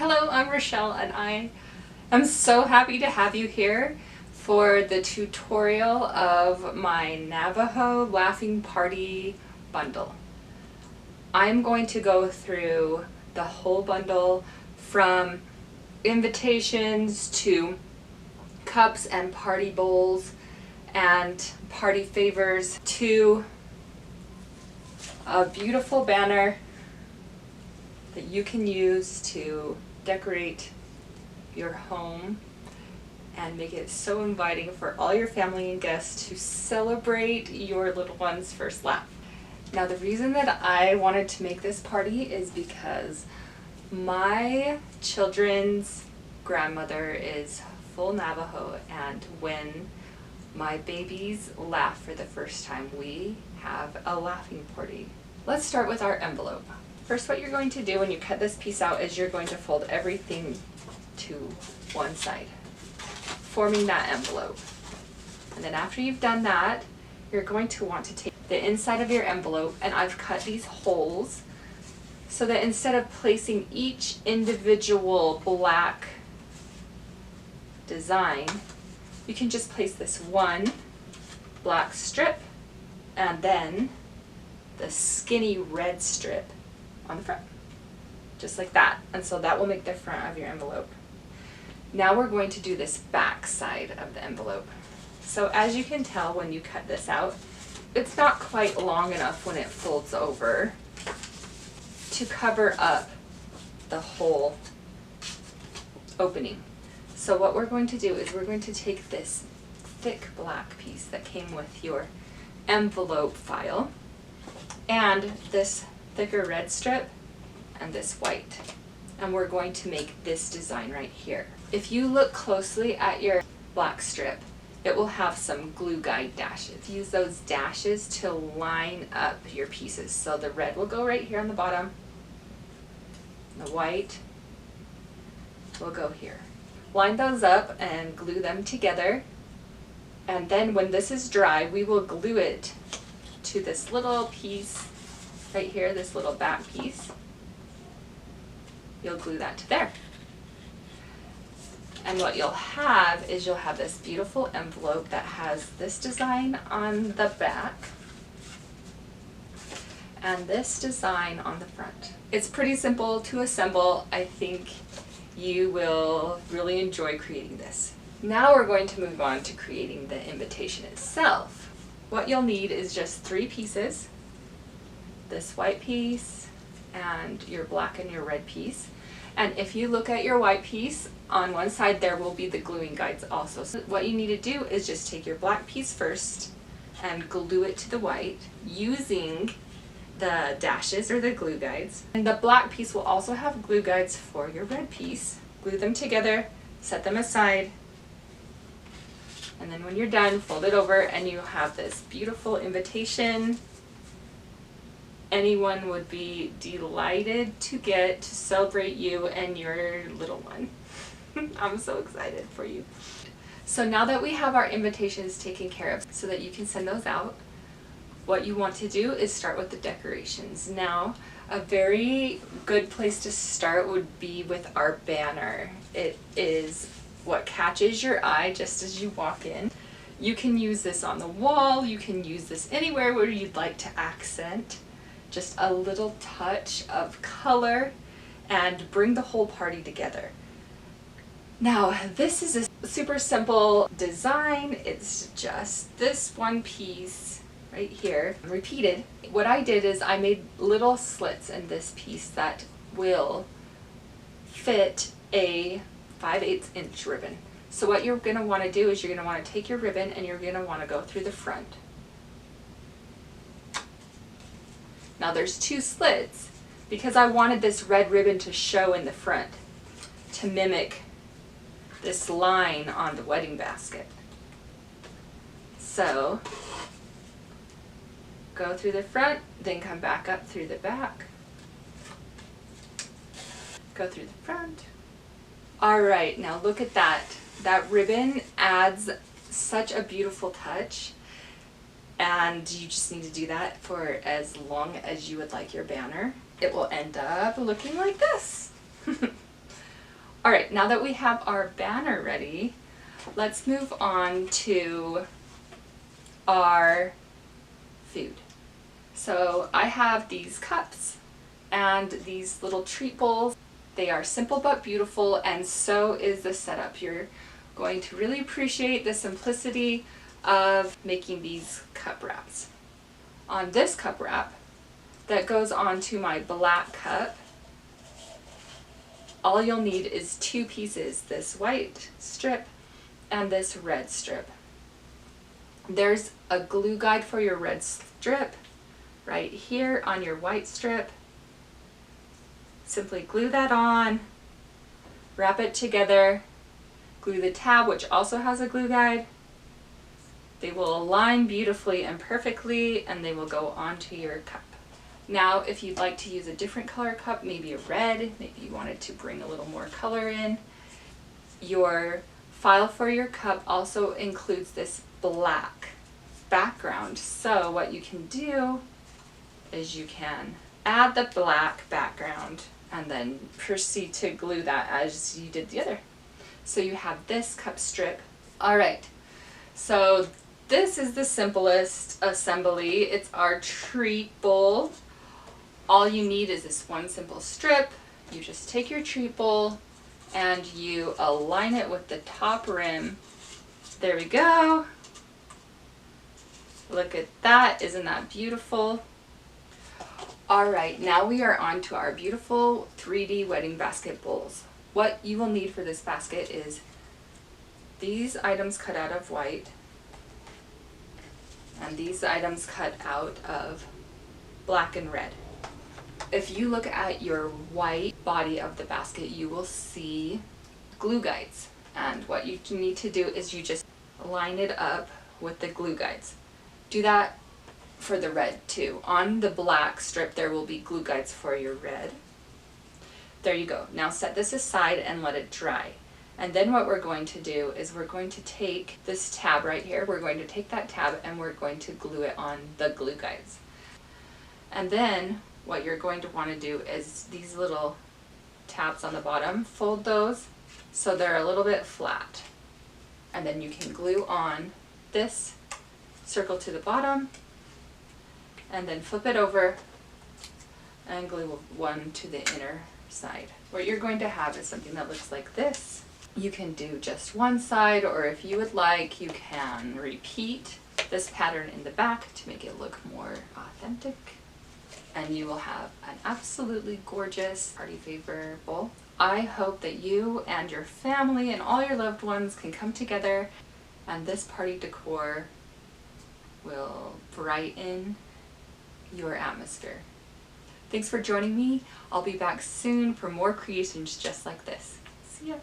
Hello, I'm Rochelle and I am so happy to have you here for the tutorial of my Navajo Laughing Party bundle. I'm going to go through the whole bundle from invitations to cups and party bowls and party favors to a beautiful banner that you can use to decorate your home and make it so inviting for all your family and guests to celebrate your little one's first laugh. Now, the reason that I wanted to make this party is because my children's grandmother is full Navajo, and when my babies laugh for the first time, we have a laughing party. Let's start with our envelope. First, what you're going to do when you cut this piece out is you're going to fold everything to one side, forming that envelope. And then after you've done that, you're going to want to take the inside of your envelope, and I've cut these holes so that instead of placing each individual black design, you can just place this one black strip and then the skinny red strip on the front, just like that. And so that will make the front of your envelope. Now we're going to do this back side of the envelope. So as you can tell when you cut this out, it's not quite long enough when it folds over to cover up the whole opening. So what we're going to do is we're going to take this thick black piece that came with your envelope file and this thicker red strip and this white, and we're going to make this design right here. If you look closely at your black strip, it will have some glue guide dashes. Use those dashes to line up your pieces. So the red will go right here on the bottom, the white will go here. Line those up and glue them together, and then when this is dry, we will glue it to this little piece right here, this little back piece. You'll glue that to there. And what you'll have is you'll have this beautiful envelope that has this design on the back and this design on the front. It's pretty simple to assemble. I think you will really enjoy creating this. Now we're going to move on to creating the invitation itself. What you'll need is just 3 pieces, this white piece and your black and your red piece. And if you look at your white piece, on one side there will be the gluing guides also. So what you need to do is just take your black piece first and glue it to the white using the dashes or the glue guides. And the black piece will also have glue guides for your red piece. Glue them together, set them aside, and then when you're done, fold it over and you have this beautiful invitation. Anyone would be delighted to get to celebrate you and your little one. I'm so excited for you. So now that we have our invitations taken care of so that you can send those out, what you want to do is start with the decorations. Now, a very good place to start would be with our banner. It is what catches your eye just as you walk in. You can use this on the wall, you can use this anywhere where you'd like to accent just a little touch of color and bring the whole party together. Now, this is a super simple design. It's just this one piece right here, repeated. What I did is I made little slits in this piece that will fit a 5/8 inch ribbon. So what you're going to want to do is you're going to want to take your ribbon and you're going to want to go through the front. Now there's 2 slits because I wanted this red ribbon to show in the front to mimic this line on the wedding basket. So go through the front, then come back up through the back. Go through the front. All right, now look at that. That ribbon adds such a beautiful touch. And you just need to do that for as long as you would like your banner. It will end up looking like this. All right, now that we have our banner ready, let's move on to our food. So I have these cups and these little treat bowls. They are simple but beautiful, and so is the setup. You're going to really appreciate the simplicity of making these cup wraps. On this cup wrap that goes onto my black cup, all you'll need is two pieces, this white strip and this red strip. There's a glue guide for your red strip right here on your white strip. Simply glue that on, wrap it together, glue the tab, which also has a glue guide. They will align beautifully and perfectly, and they will go onto your cup. Now, if you'd like to use a different color cup, maybe a red, maybe you wanted to bring a little more color in, your file for your cup also includes this black background. So what you can do is you can add the black background and then proceed to glue that as you did the other. So you have this cup strip. All right, so this is the simplest assembly. It's our treat bowl. All you need is this one simple strip. You just take your treat bowl and you align it with the top rim. There we go. Look at that, isn't that beautiful? All right, now we are on to our beautiful 3D wedding basket bowls. What you will need for this basket is these items cut out of white and these items cut out of black and red. If you look at your white body of the basket, you will see glue guides. And what you need to do is you just line it up with the glue guides. Do that for the red too. On the black strip, there will be glue guides for your red. There you go. Now set this aside and let it dry. And then what we're going to do is we're going to take this tab right here, we're going to take that tab and we're going to glue it on the glue guides. And then what you're going to want to do is these little tabs on the bottom, fold those so they're a little bit flat. And then you can glue on this circle to the bottom and then flip it over and glue one to the inner side. What you're going to have is something that looks like this. You can do just one side, or if you would like, you can repeat this pattern in the back to make it look more authentic. And you will have an absolutely gorgeous party favor bowl. I hope that you and your family and all your loved ones can come together and this party decor will brighten your atmosphere. Thanks for joining me. I'll be back soon for more creations just like this. See ya.